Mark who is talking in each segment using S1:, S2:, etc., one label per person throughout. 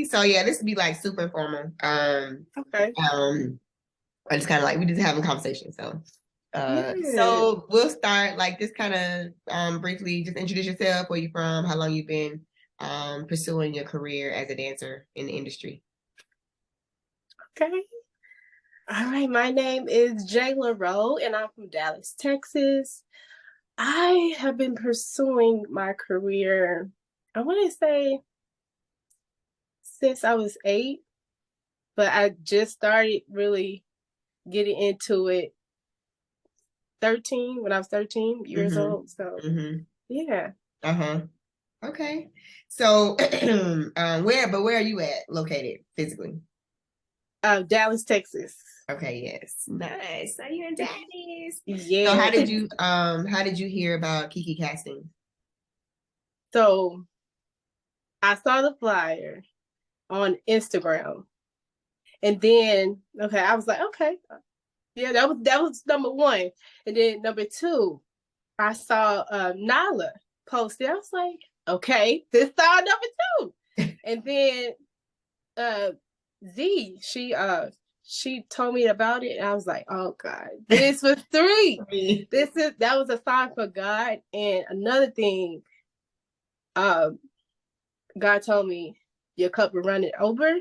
S1: see. So yeah, this would be like super informal.
S2: Okay.
S1: I just kind of like we just having a conversation. So
S2: Yeah.
S1: so we'll start like just kind of briefly just introduce yourself, where you from, how long you've been pursuing your career as a dancer in the industry.
S2: Okay. All right. My name is Jaela Roe, and I'm from Dallas, Texas. I have been pursuing my career, I want to say, since I was 8, but I just started really getting into it 13 when I was 13 years
S1: Mm-hmm.
S2: old. So,
S1: Mm-hmm.
S2: yeah.
S1: Uh-huh. Okay. So where are you at located physically?
S2: Dallas, Texas.
S1: Okay, yes. Nice. So you're in Dallas. So
S2: Yeah.
S1: how did you hear about Kiki casting?
S2: So I saw the flyer on Instagram. And then, okay, I was like, okay, yeah, that was number one. And then number two, I saw Nala posted. I was like, okay, this star number two. And then uh she told me about it, and I was like, oh God, this was three. That was a sign for God. And another thing, um, God told me your cup will run it over.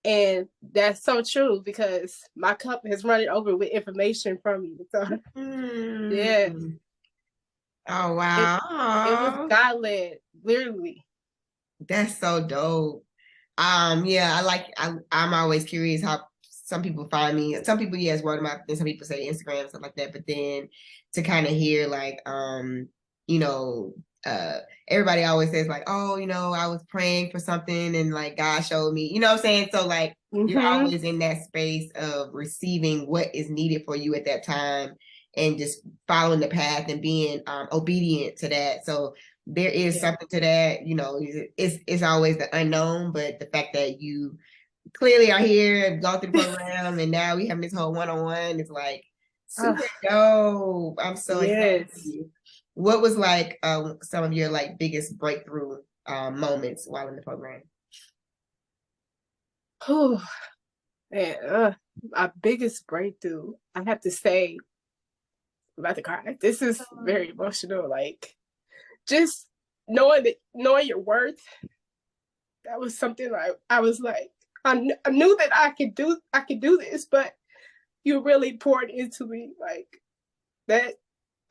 S2: And that's so true because my cup is running over with information from you. So yeah,
S1: Mm. Oh
S2: it it was
S1: wow.
S2: God led, literally.
S1: That's so dope. Yeah, I'm always curious how some people find me. Some people, yes, word of mouth, and some people say Instagram and stuff like that. But then to kind of hear like you know, everybody always says like, oh, I was praying for something and like God showed me, you know what I'm saying? So like you're
S2: Mm-hmm.
S1: always in that space of receiving what is needed for you at that time and just following the path and being obedient to that. So there is
S2: Yeah.
S1: something to that, it's always the unknown, but the fact that you clearly are here and gone through the program and now we have this whole one-on-one, it's like
S2: Oh,
S1: super dope. I'm so excited for
S2: yes.
S1: you. What was like some of your like biggest breakthrough moments while in the program?
S2: Oh, man, my biggest breakthrough, I have to say, I'm about to cry. This is very emotional. Like just knowing your worth, that was something like I was like, I knew that I could do this, but you really poured into me like that.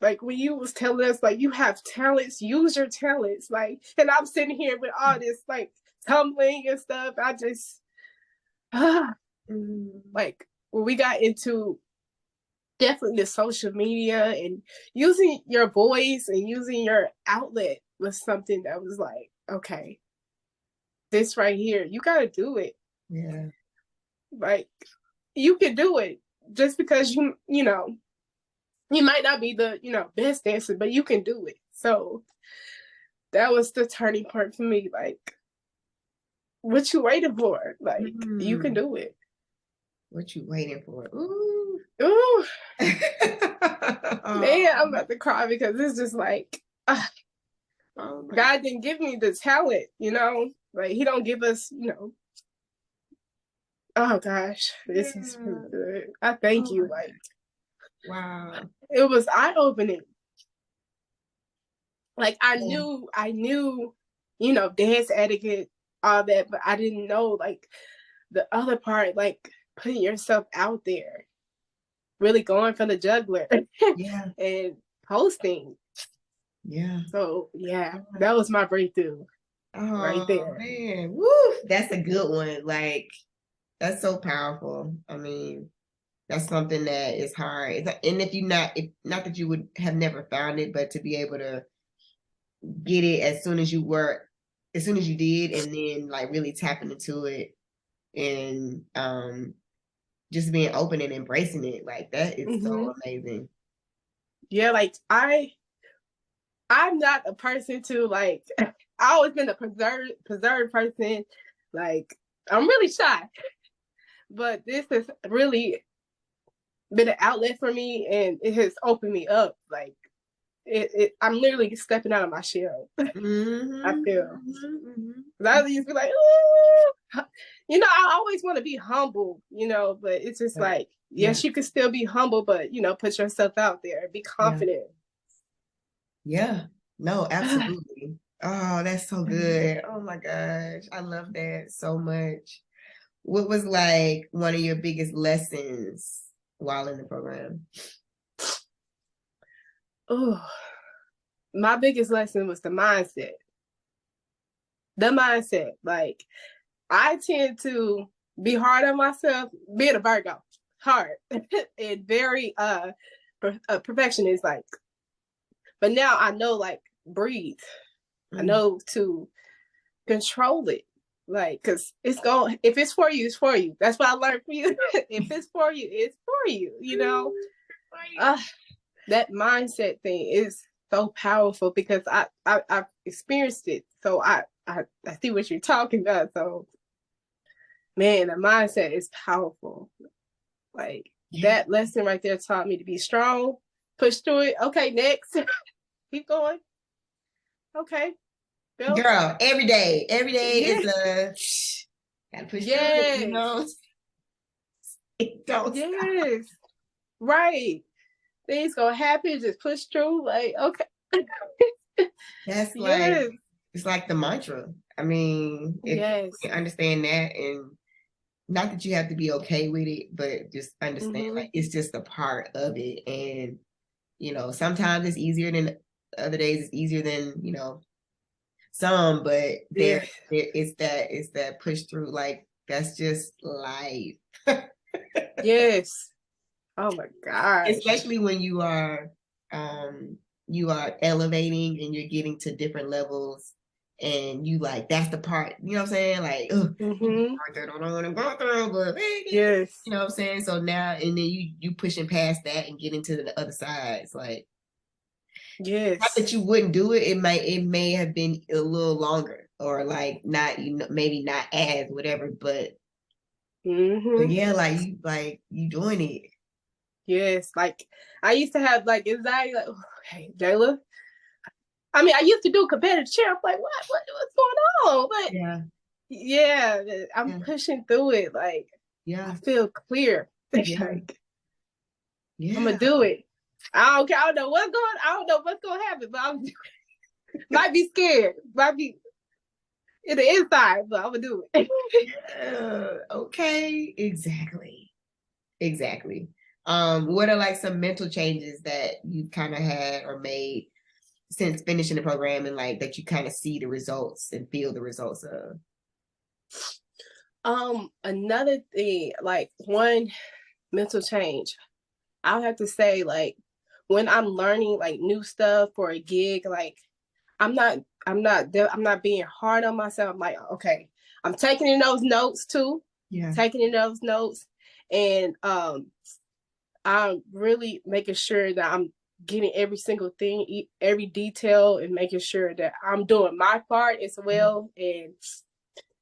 S2: Like when you was telling us like you have talents, use your talents. Like, and I'm sitting here with all this like tumbling and stuff. I just like when we got into definitely the social media and using your voice and using your outlet was something that was like, okay, this right here, you gotta do it.
S1: Yeah.
S2: Like you can do it just because you might not be the best dancer, but you can do it. So that was the turning point for me. Like, what you waiting for? Like, you can
S1: Mm.
S2: do it.
S1: What you waiting for? Ooh.
S2: Ooh,
S1: Oh,
S2: man, I'm about to cry because it's just like
S1: oh my
S2: God didn't give me the talent. Like He don't give us. Oh gosh, this is really
S1: God.
S2: good. I thank
S1: Oh
S2: you.
S1: my
S2: Like,
S1: wow.
S2: it was eye opening. Like
S1: Yeah.
S2: I knew, dance etiquette, all that, but I didn't know like the other part, like putting yourself out there, really going for the juggler
S1: Yeah.
S2: and posting.
S1: Yeah.
S2: So yeah, that was my breakthrough right
S1: Oh
S2: there.
S1: man, woo! That's a good one. Like that's so powerful. I mean, that's something that is hard. And if you not, if not that you would have never found it, but to be able to get it as soon as you did, and then like really tapping into it and just being open and embracing it, like that is
S2: Hmm.
S1: so amazing.
S2: Yeah, like I'm not a person to like. I always been a preserved person. Like I'm really shy, but this has really been an outlet for me, and it has opened me up. Like I'm literally stepping out of my shell.
S1: Mm-hmm,
S2: I feel.
S1: mm-hmm.
S2: I used to be like, ooh. I always want to be humble, but it's just
S1: Yeah.
S2: like,
S1: Yeah.
S2: yes, you can still be humble, but put yourself out there, be
S1: Yeah.
S2: confident.
S1: Yeah. No, absolutely. Oh, that's so good. Oh my gosh. I love that so much. What was like one of your biggest lessons while in the program?
S2: Oh, my biggest lesson was the mindset. The mindset. Like, I tend to be hard on myself, being a Virgo, hard and very perfectionist. Like, but now I know, like, breathe. I know to control it. Like, cause if it's for you, it's for you. That's what I learned from you. If it's for you, it's for you. That mindset thing is so powerful because I've experienced it. So I see what you're talking about. So, man, the mindset is powerful. Like, that lesson right there taught me to be strong, push through it. Okay, next. Keep going. Okay. Go.
S1: Girl, every day is a gotta push through it, It don't stop.
S2: Yes. Right. Things gonna happen, just push through. Like, okay.
S1: That's like
S2: Yes.
S1: it's like the mantra. I mean, if you understand that, and not that you have to be okay with it, but just understand like it's just a part of it. And sometimes it's easier than other days, it's easier than some, but there it's that push through, like that's just life.
S2: Yes. Oh my gosh.
S1: Especially when you are elevating and you're getting to different levels, and you like that's the part, you know what I'm saying? Like, I don't want to go through, but
S2: yes.
S1: you know what I'm saying? So now and then you pushing past that and getting to the other side. It's like,
S2: yes.
S1: Not that you wouldn't do it, it may have been a little longer, or like not, maybe not as whatever, but yeah, like you doing it.
S2: Yes, like I used to have like anxiety, like, hey, Jaela. I mean, I used to do competitive cheer. I'm like, what's going on? But yeah, I'm pushing through it. Like, I feel clear. Like, I'm gonna do it. I don't care. I don't know what's gonna happen, but I'm might be scared, might be in the inside, but I'm gonna do it.
S1: Okay, exactly. What are like some mental changes that you kind of had or made since finishing the program, and like that you kind of see the results and feel the results of?
S2: Another thing, like one mental change, I'll have to say, like, when I'm learning like new stuff for a gig, like I'm not being hard on myself. I'm like, okay, I'm taking in those notes too. Taking in those notes, and I'm really making sure that I'm getting every single thing, every detail, and making sure that I'm doing my part as well, and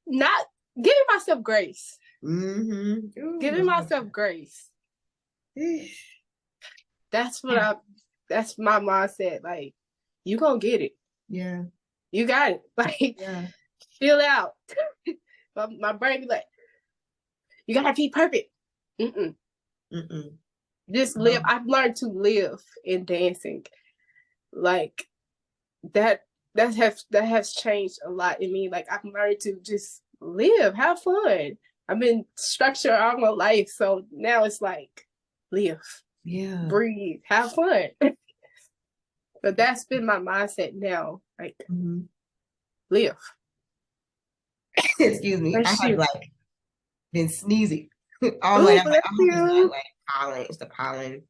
S2: not giving myself grace. Giving myself grace. That's that's my mindset. Like, you gonna get it.
S1: Yeah.
S2: You got it. Like, feel out. my brain be like, you gotta be perfect. Just live. I've learned to live in dancing. Like, that has changed a lot in me. Like, I've learned to just live, have fun. I've been structured all my life, so now it's like, live, breathe, have fun. But that's been my mindset now. Like, live.
S1: Excuse me. I have like been sneezing all
S2: Ooh,
S1: night. I'm like,
S2: bless
S1: I hope it's not
S2: you.
S1: like pollen. It's the pollen.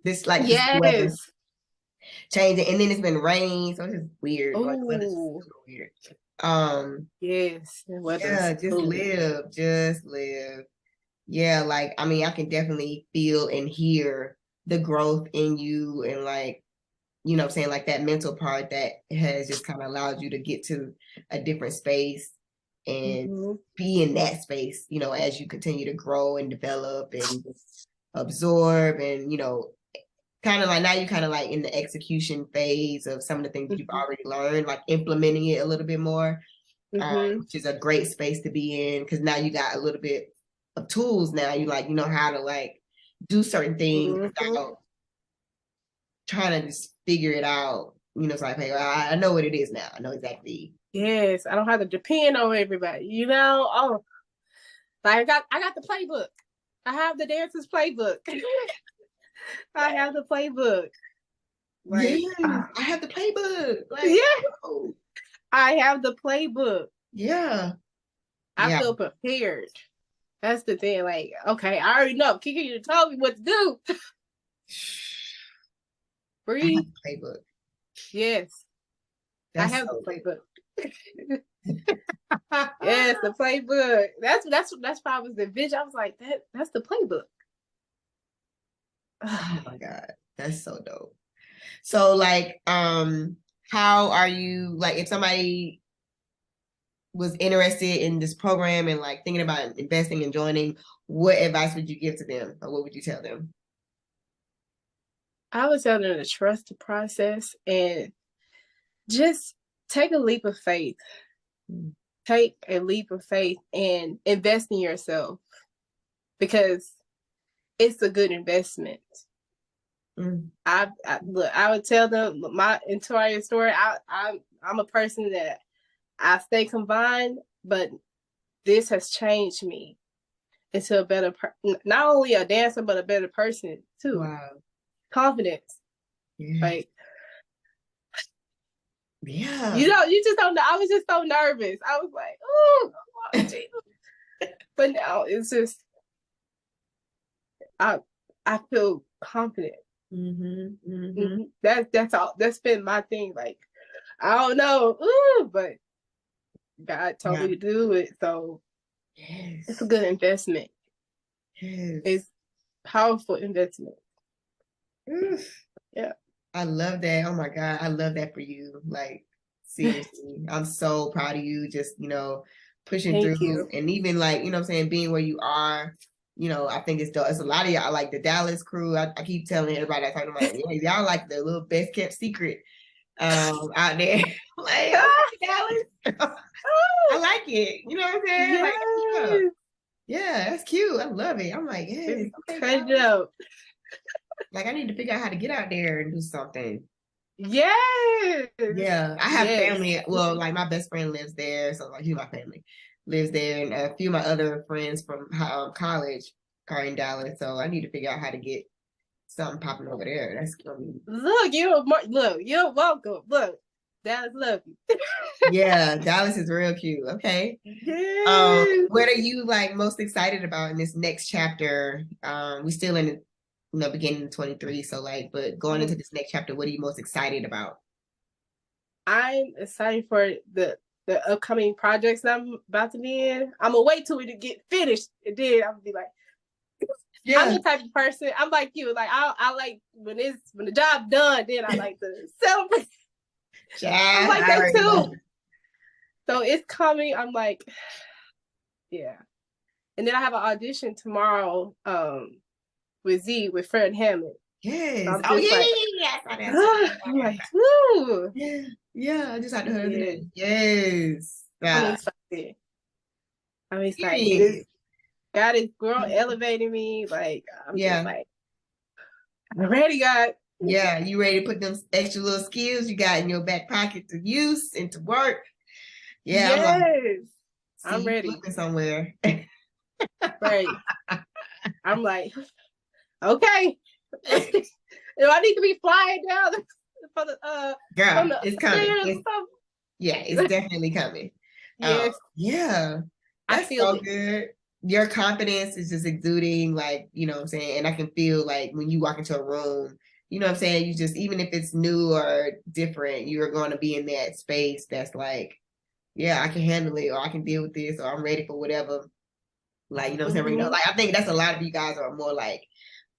S1: This like this
S2: Yes.
S1: weather changing, and then it's been raining, so it's just weird. Like, weather's
S2: Ooh.
S1: super weird.
S2: Yes.
S1: Yeah, just live. Yeah, like I mean, I can definitely feel and hear the growth in you, and like, you know what I'm saying, like that mental part that has just kind of allowed you to get to a different space and be in that space, as you continue to grow and develop and absorb and, kind of like now you're kind of like in the execution phase of some of the things that you've
S2: Mm-hmm.
S1: already learned, like implementing it a little bit more,
S2: Mm-hmm.
S1: which is a great space to be in because now you got a little bit of tools now. You like, you know how to like do certain things
S2: Mm-hmm.
S1: without trying to just figure it out. You know, it's like, hey, I know what it is now. I know exactly.
S2: Yes, I don't have to depend on everybody. You know, oh, like I got the playbook. I have the dancer's playbook. I have the playbook. Like,
S1: Yeah, I have the playbook. Like,
S2: yeah,
S1: oh,
S2: I have the playbook.
S1: yeah,
S2: I
S1: yeah.
S2: feel prepared. That's the thing. Like, okay, I already know. Kiki, you told me what to do.
S1: I have
S2: Breathe.
S1: the playbook.
S2: Yes, I
S1: That's
S2: have the
S1: so
S2: playbook.
S1: good.
S2: Yes, the playbook. That's why I was the vision. I was like, that's the playbook.
S1: Oh my God. That's so dope. So like, how are you like if somebody was interested in this program and like thinking about investing and joining, what advice would you give to them or what would you tell them?
S2: I would tell them to trust the process and just take a leap of faith.
S1: Mm.
S2: Take a leap of faith and invest in yourself because it's a good investment.
S1: Mm.
S2: Look. I would tell them my entire story. I'm a person that I stay confined, but this has changed me into a better, not only a dancer but a better person too.
S1: Wow.
S2: Confidence,
S1: Yeah.
S2: like
S1: Yeah.
S2: you know, you just don't know. I was just so nervous. I was like, oh, but now it's just I I feel confident.
S1: Mm-hmm. Mm-hmm.
S2: That's all. That's been my thing. Like I don't know, ooh, but God told
S1: Yeah.
S2: me to do it, so it's a
S1: Yes.
S2: good investment.
S1: Yes.
S2: It's powerful investment.
S1: Oof.
S2: Yeah.
S1: I love that. Oh my God. I love that for you. Like, seriously. I'm so proud of you. Just, you know, pushing
S2: Thank
S1: through
S2: you.
S1: and even like, you know what I'm saying, being where you are. You know, I think it's dope. It's a lot of y'all like the Dallas crew. I keep telling everybody I talk to like, yeah, y'all like the little best kept secret out there. Like, okay, Dallas. I like it. You know what I'm saying? Like, yeah,
S2: Yes.
S1: yeah, that's cute. I love it. I'm like, yes, okay,
S2: Cut it
S1: Dallas.
S2: out.
S1: Like, I need to figure out how to get out there and do something.
S2: Yes.
S1: Yeah, I have
S2: Yes.
S1: family. Well, like my best friend lives there, so like he's my family lives there, and a few of my other friends from college are in Dallas. So I need to figure out how to get something popping over there. That's
S2: Look, you're welcome. Look, Dallas love you.
S1: yeah, Dallas is real cute. Okay.
S2: Yes.
S1: What are you like most excited about in this next chapter? We still in the beginning of 23, so like, but going into this next chapter, what are you most excited about?
S2: I'm excited for the upcoming projects that I'm about to be in. I'm gonna wait till it to get finished, and then I'm gonna be like, I'm
S1: Yeah,
S2: the type of person. I'm like you. Like I like when the job done. Then I like to celebrate. I'm
S1: child,
S2: like
S1: I
S2: that
S1: already
S2: too.
S1: know.
S2: So it's coming. I'm like, yeah. And then I have an audition tomorrow with Fred Hammond. So
S1: Yes.
S2: I'm
S1: Oh
S2: just
S1: yeah,
S2: like,
S1: yeah, yeah, yeah. I saw
S2: I'm like,
S1: that.
S2: woo.
S1: Yeah, yeah. I just had to hear
S2: Yeah,
S1: that. Yes.
S2: I'm excited. I'm excited.
S1: Period.
S2: This God is growing, elevating me. Like I'm just
S1: Yeah.
S2: like, I'm ready, God.
S1: Yeah. You ready to put them extra little skills you got in your back pocket to use and to work? Yeah, I'm like,
S2: Yes,
S1: see
S2: I'm
S1: you
S2: ready.
S1: flipping somewhere.
S2: Right. I'm like, okay. Do I need to be flying down for the from
S1: Girl,
S2: the
S1: it's coming.
S2: stairs
S1: It's
S2: or
S1: yeah, it's
S2: something?
S1: definitely coming.
S2: Yes,
S1: Yeah,
S2: I
S1: that's
S2: feel
S1: so
S2: it.
S1: good. Your confidence is just exuding, like, you know what I'm saying? And I can feel like when you walk into a room, you know what I'm saying? You just, even if it's new or different, you're going to be in that space that's like, yeah, I can handle it, or I can deal with this, or I'm ready for whatever. Like, you know what I'm saying? You know,
S2: Mm-hmm.
S1: like, I think that's a lot of you guys are more like,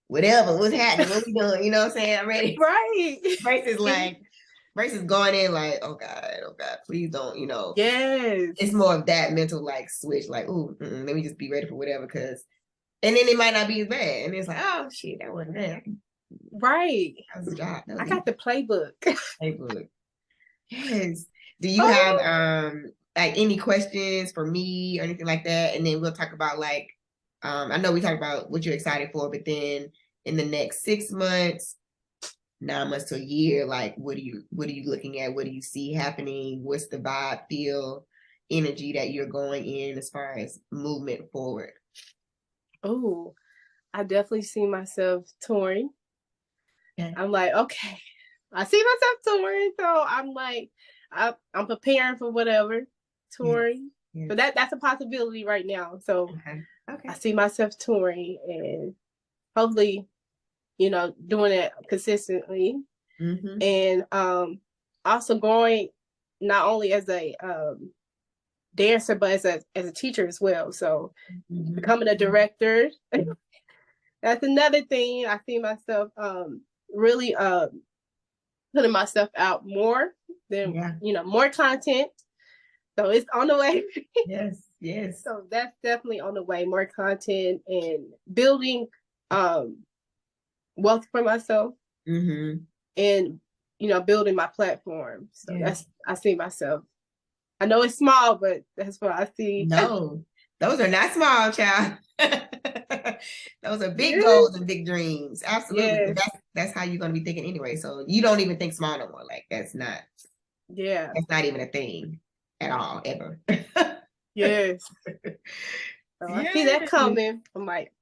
S1: whatever, what's happening? What we doing? You know what I'm saying? I'm ready.
S2: Right.
S1: Versus like, versus going in like, oh God, please don't, you know.
S2: Yes.
S1: It's more of that mental like switch, like, ooh, let me just be ready for whatever, because, and then it might not be as bad, and it's like, oh shit, that wasn't bad.
S2: Right.
S1: That was a job. That
S2: I
S1: was
S2: got the playbook.
S1: playbook. Yes. Do you have
S2: Oh,
S1: like any questions for me or anything like that? And then we'll talk about like I know we talked about what you're excited for, but then in the next 6 months, 9 months to a year, like what are you looking at? What do you see happening? What's the vibe, feel, energy that you're going in as far as movement forward?
S2: oh, I definitely see myself touring.
S1: Okay.
S2: I'm like, okay, I see myself touring, so I'm like, I'm preparing for whatever
S1: Yes.
S2: touring.
S1: Yes.
S2: So that's a possibility right now. So
S1: Okay. Okay.
S2: I see myself touring and hopefully, doing it consistently
S1: Mm-hmm.
S2: and also growing not only as a dancer but as a teacher as well. So
S1: Mm-hmm.
S2: becoming a director. That's another thing. I see myself really putting myself out more than
S1: Yeah.
S2: more content. So it's on the way.
S1: Yes. Yes.
S2: So that's definitely on the way. More content and building um wealth for myself
S1: Mm-hmm.
S2: and building my platform. So
S1: Yes.
S2: that's I see myself. I know it's small, but that's what I see.
S1: No, those are not small, child. Those are big
S2: Yes,
S1: goals and big dreams. Absolutely. But
S2: yes,
S1: that's how you're gonna be thinking anyway. So you don't even think small no more. Like
S2: yeah,
S1: that's not even a thing at all, ever.
S2: yes. So I see that
S1: Yes.
S2: coming. I'm like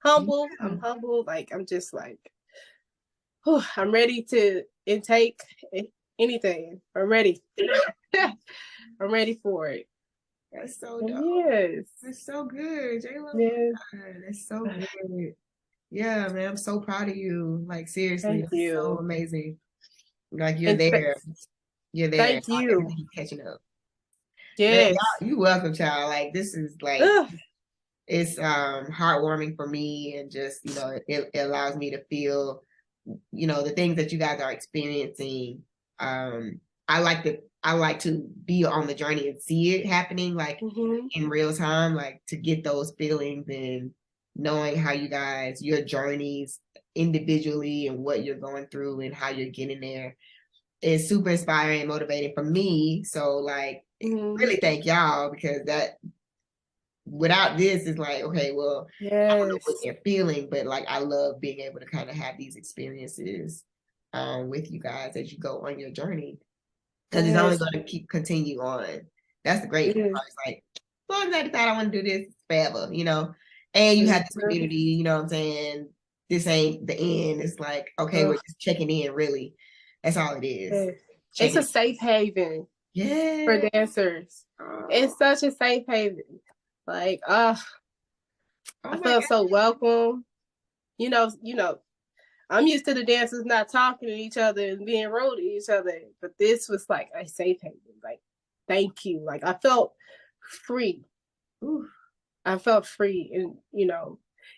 S2: humble. I'm humble. Like I'm just like, whew, I'm ready to intake anything. I'm ready. I'm ready for it.
S1: That's so dope.
S2: Yes.
S1: That's so good, Jaela.
S2: Yes.
S1: That's so good. Yeah, man, I'm so proud of you. Like seriously,
S2: Thank
S1: that's so
S2: you.
S1: amazing. Like you're
S2: And
S1: there. You're there.
S2: thank you.
S1: Everything's catching up. Man,
S2: Yes.
S1: you welcome, child. Like this is like
S2: Ugh.
S1: it's heartwarming for me and just it allows me to feel the things that you guys are experiencing. I like to be on the journey and see it happening like
S2: Mm-hmm.
S1: in real time, like to get those feelings and knowing how you guys your journeys individually and what you're going through and how you're getting there is super inspiring and motivating for me. So like
S2: Mm-hmm.
S1: really thank y'all because that without this it's like, okay, well, I don't know what
S2: Yes.
S1: they're feeling, but like I love being able to kind of have these experiences with you guys as you go on your journey because it's only
S2: Yes.
S1: going to continue on. That's the great part.
S2: Yes.
S1: It's like as long as I decide I want to do this forever, and you have this community, you know what I'm saying? This ain't the end. It's like, okay, we're just checking in, really. That's all it is.
S2: Yes. It's
S1: Checking
S2: a
S1: in.
S2: safe haven for
S1: Yeah.
S2: dancers. It's such a safe haven. Like,
S1: Oh
S2: I
S1: my
S2: felt
S1: God.
S2: so welcome. I'm used to the dancers not talking to each other and being rude to each other, but this was like a safe haven. Like, thank you. Like, I felt free.
S1: Ooh.
S2: I felt free, and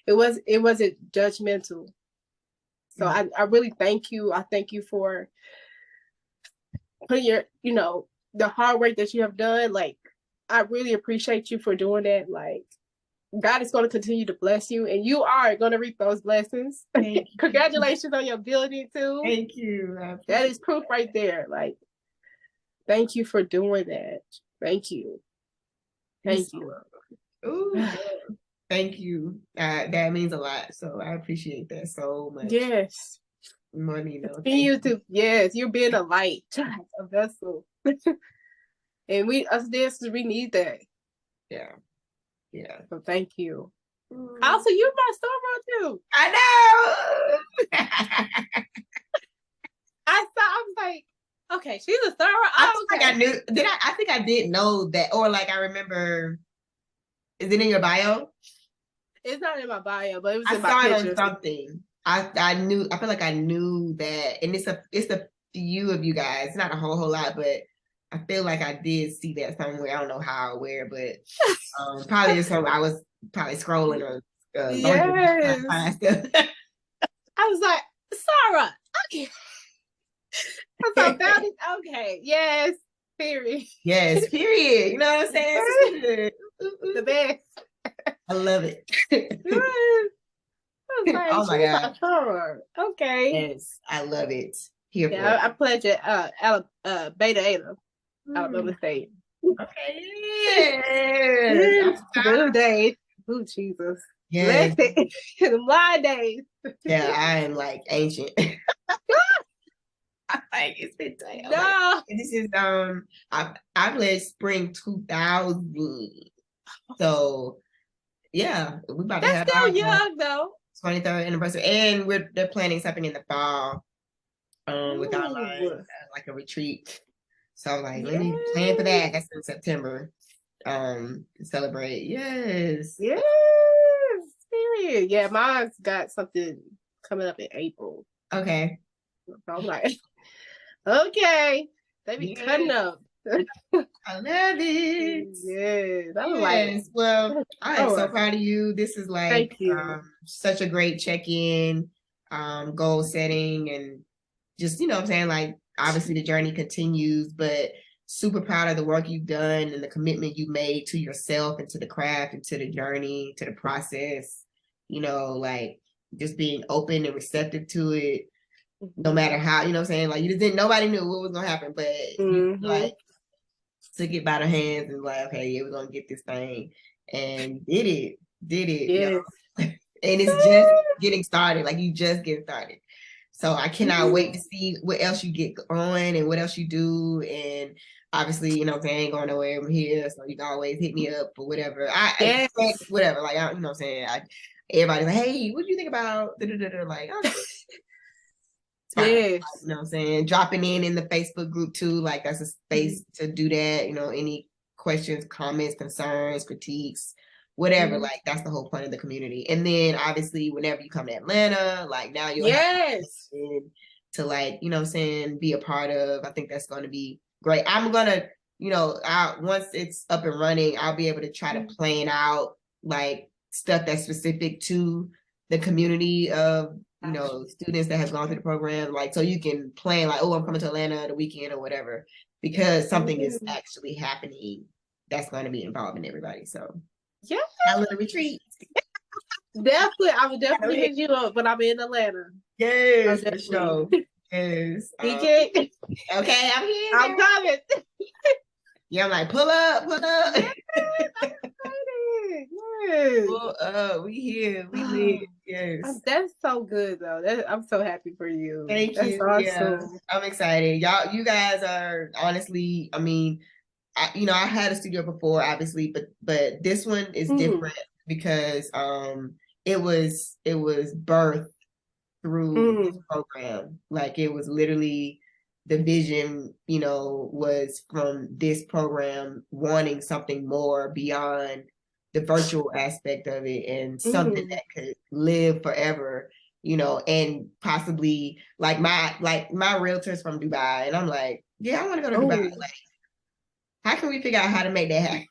S2: it wasn't judgmental. So
S1: Yeah.
S2: I really thank you. I thank you for putting the hard work that you have done. Like, I really appreciate you for doing that. Like, God is going to continue to bless you, and you are going to reap those blessings.
S1: Thank you.
S2: Congratulations on your building too.
S1: Thank you.
S2: That is proof right there. Like, thank you for doing that. Thank you. Thank you.
S1: Ooh, girl. Thank you. That means a lot. So I appreciate that so much.
S2: Yes.
S1: More than you know.
S2: Continue to, yes, you're being a light, a vessel. And us dancers, we need that.
S1: Yeah. Yeah.
S2: So thank you. Also, you're my star too.
S1: I know.
S2: I was like, okay, she's a star.
S1: I
S2: Oh,
S1: think
S2: okay.
S1: I knew. I think I did know that, or like I remember. Is it in your bio?
S2: It's not in my bio, but it was
S1: I
S2: in my
S1: saw it on
S2: pictures.
S1: something. I knew. I feel like I knew that, and it's a few of you guys. It's not a whole lot, but I feel like I did see that somewhere. I don't know how or where, but probably just I was probably scrolling or
S2: Yes.
S1: find stuff.
S2: I was like, Sarah. Okay. I thought that is okay. Yes. Period.
S1: Yes, period. You know what I'm saying?
S2: The best.
S1: I love it.
S2: Yes. was like,
S1: Oh my God.
S2: sure. Okay.
S1: Yes, I love it. Here for
S2: Yeah,
S1: it.
S2: I pledge at Beta Ada, Alabama State.
S1: Okay, yes.
S2: Yes, good days. Oh, Jesus.
S1: Yes.
S2: Blessed. The blind days.
S1: Yeah, I am like ancient. I'm like, it's been time. Oh my God.
S2: No.
S1: And this is I played spring 2000. So yeah, we about to
S2: That's
S1: have
S2: still
S1: our
S2: young, though.
S1: 23rd anniversary. And they're planning something in the fall with alumni,
S2: Ooh.
S1: like a retreat. So like let me plan for
S2: Yes.
S1: that. That's in September. Celebrate. Yes.
S2: Yes. Period. Yeah, mine's got something coming up in April.
S1: Okay.
S2: So I'm like, okay. They be cutting
S1: Yes.
S2: up.
S1: I love it.
S2: Yes. I'm like,
S1: Yes. Well, I am so
S2: oh,
S1: proud of you. This is like
S2: thank you.
S1: such a great check-in, goal setting, and just, you know what I'm saying? Like, obviously the journey continues, but super proud of the work you've done and the commitment you made to yourself and to the craft and to the journey, to the process, you know, like just being open and receptive to it, no matter how, you know what I'm saying? Like, you just didn't, nobody knew what was going to happen, but you like took it by the hands and like, okay, yeah, we're going to get this thing. And did it, yo.
S2: Yes.
S1: And it's just getting started. Like, you just get started. So I cannot wait to see what else you get on and what else you do. And obviously, you know, I ain't going nowhere from here. So you can always hit me up for whatever. I
S2: Yes.
S1: expect whatever. Like, you know what I'm saying? Everybody's like, hey, what do you think about like, oh, it's fine.
S2: Yes.
S1: You know what I'm saying? Dropping in the Facebook group too. Like, that's a space to do that. You know, any questions, comments, concerns, critiques, whatever. Like, that's the whole point of the community. And then obviously, whenever you come to Atlanta, like now you'll have to, like, you know what I'm saying, be a part of. I think that's going to be great. I'm gonna, you know, once it's up and running, I'll be able to try to plan out like stuff that's specific to the community of, you know, students that have gone through the program, like, so you can plan like, oh, I'm coming to Atlanta the weekend or whatever, because something is actually happening that's going to be involving everybody. So
S2: yeah,
S1: a little retreat.
S2: Definitely, I would definitely hit you up when I'm in Atlanta.
S1: Yes, for sure. Yes.
S2: Okay,
S1: I'm here.
S2: I'm coming.
S1: Yeah, I'm like, pull up.
S2: Yes.
S1: Pull up. We here. We live. Yes.
S2: That's so good though. I'm so happy for you.
S1: Thank
S2: That's
S1: you.
S2: awesome.
S1: Yeah, I'm excited. You guys are honestly, I mean, you know, I had a studio before, obviously, but this one is different because it was birthed through this program. Like, it was literally the vision, you know, was from this program wanting something more beyond the virtual aspect of it and something that could live forever, you know, and possibly like my realtor's from Dubai, and I'm like, yeah, I want to go to Dubai. Like, how can we figure out how to make that happen?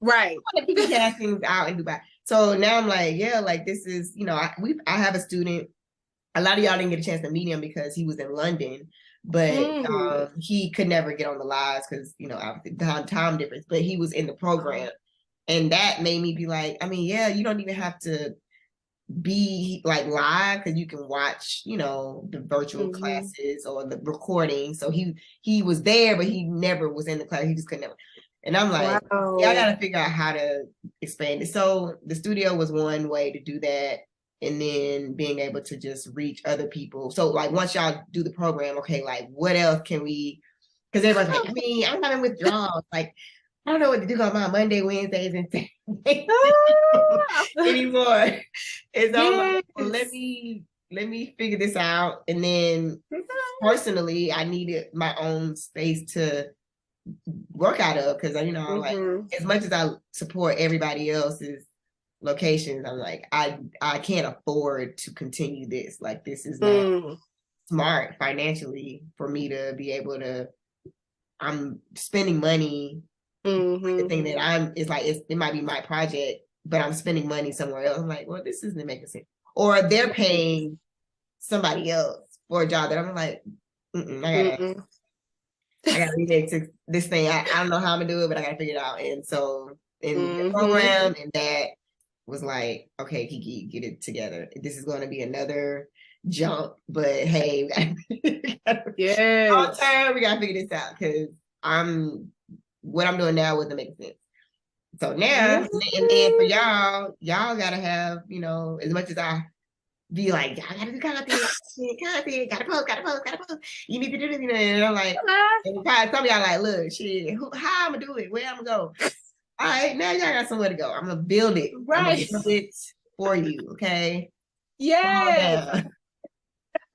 S2: Right.
S1: I want to figure things out in Dubai. So now I'm like, yeah, like this is, you know, I have a student. A lot of y'all didn't get a chance to meet him because he was in London, but he could never get on the lives because, you know, obviously time difference. But he was in the program, and that made me be like, I mean, yeah, you don't even have to be like live because you can watch, you know, the virtual classes or the recording. So he was there, but he never was in the class. He just couldn't never. And I'm like, yeah, I gotta figure out how to expand it. So the studio was one way to do that. And then being able to just reach other people. So like once y'all do the program, okay, like what else can we, because everybody's like, I mean, I'm having withdrawals. Like, I don't know what to do on my Monday, Wednesdays, and Saturdays anymore. And so I'm like, well, let me figure this out. And then personally, I needed my own space to work out of, because, you know, like, as much as I support everybody else's locations, I'm like, I can't afford to continue this. Like, this is not smart financially for me to be able to. I'm spending money. The thing that it's like, it might be my project, but I'm spending money somewhere else. I'm like, well, this isn't making sense. Or they're paying somebody else for a job that I'm like, I gotta remix this thing. I don't know how I'm gonna do it, but I gotta figure it out. And so in the program and that, was like, okay, Kiki, get it together. This is going to be another jump, but hey, long
S2: Yes.
S1: term, we gotta figure this out because what I'm doing now wouldn't make sense. So now,
S2: Yes.
S1: and then for y'all gotta have, as much as I be like, I gotta do content, gotta post. You need to do this, and I'm like, and some of y'all like, look, shit, how I'm gonna do it? Where I'm gonna go? All right, now y'all got somewhere to go. I'm gonna build it. I'm gonna
S2: Right.
S1: build it for you, okay?
S2: Yes.
S1: Down.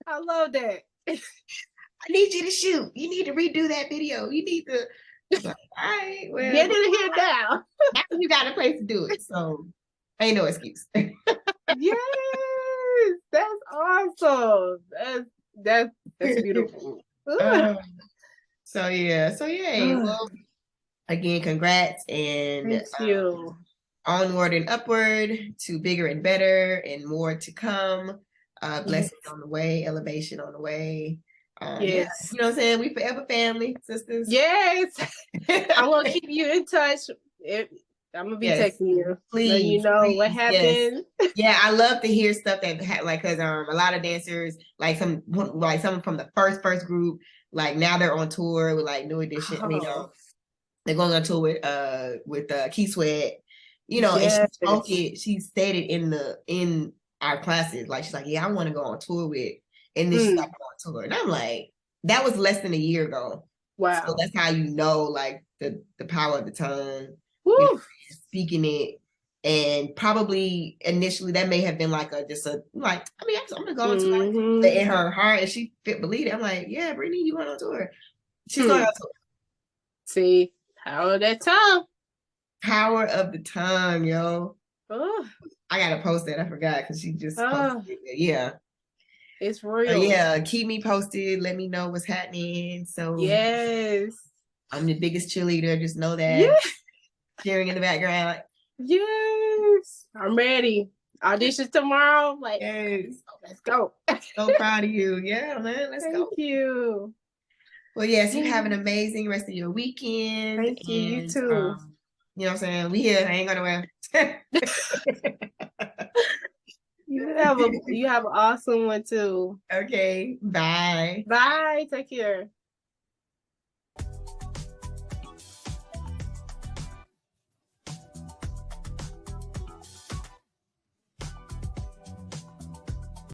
S2: I love that.
S1: I need you to shoot. You need to redo that video. You need to. Like, all right, well,
S2: Get in here now.
S1: now you got a place to do it. So ain't no excuse.
S2: Yes, that's awesome. That's beautiful.
S1: So yeah. Well, again, congrats and
S2: Thank you.
S1: Onward and upward to bigger and better and more to come. Blessings
S2: Yes.
S1: on the way, elevation on the way. Yeah,
S2: Yes.
S1: you know what I'm saying? We forever family, sisters.
S2: Yes. I will keep you in touch. I'm gonna be texting you.
S1: Please,
S2: letting you know what happened.
S1: Yes. Yeah, I love to hear stuff that like because a lot of dancers some from the first group like now they're on tour with like New Edition. I mean, they're going on tour with Key Sweat. And she spoke it. She stated in our classes like she's like, yeah, I want to go on tour with, and then she's like on tour, and I'm like, that was less than a year ago.
S2: Wow.
S1: So that's how like the power of the tongue. Speaking it, and probably initially that may have been like I'm gonna go on tour, but in her heart, and she believed it. I'm like, yeah, Brittany, you going on tour? She's going on tour.
S2: See, power of that tongue.
S1: Power of the tongue, yo. I gotta post that. I forgot because she just posted it. Yeah.
S2: It's real.
S1: Yeah, keep me posted. Let me know what's happening. So
S2: yes,
S1: I'm the biggest cheerleader. Just know that.
S2: Yeah.
S1: Cheering in the background.
S2: Yes, I'm ready. Auditions tomorrow. Like,
S1: yes,
S2: let's go.
S1: So proud of you. Yeah, man. Let's go.
S2: Thank you.
S1: Well, yes, you have an amazing rest of your weekend.
S2: Thank you. You too.
S1: You know what I'm saying? We here. I ain't gonna wear.
S2: You have an awesome one too.
S1: Okay. Bye.
S2: Bye. Take care.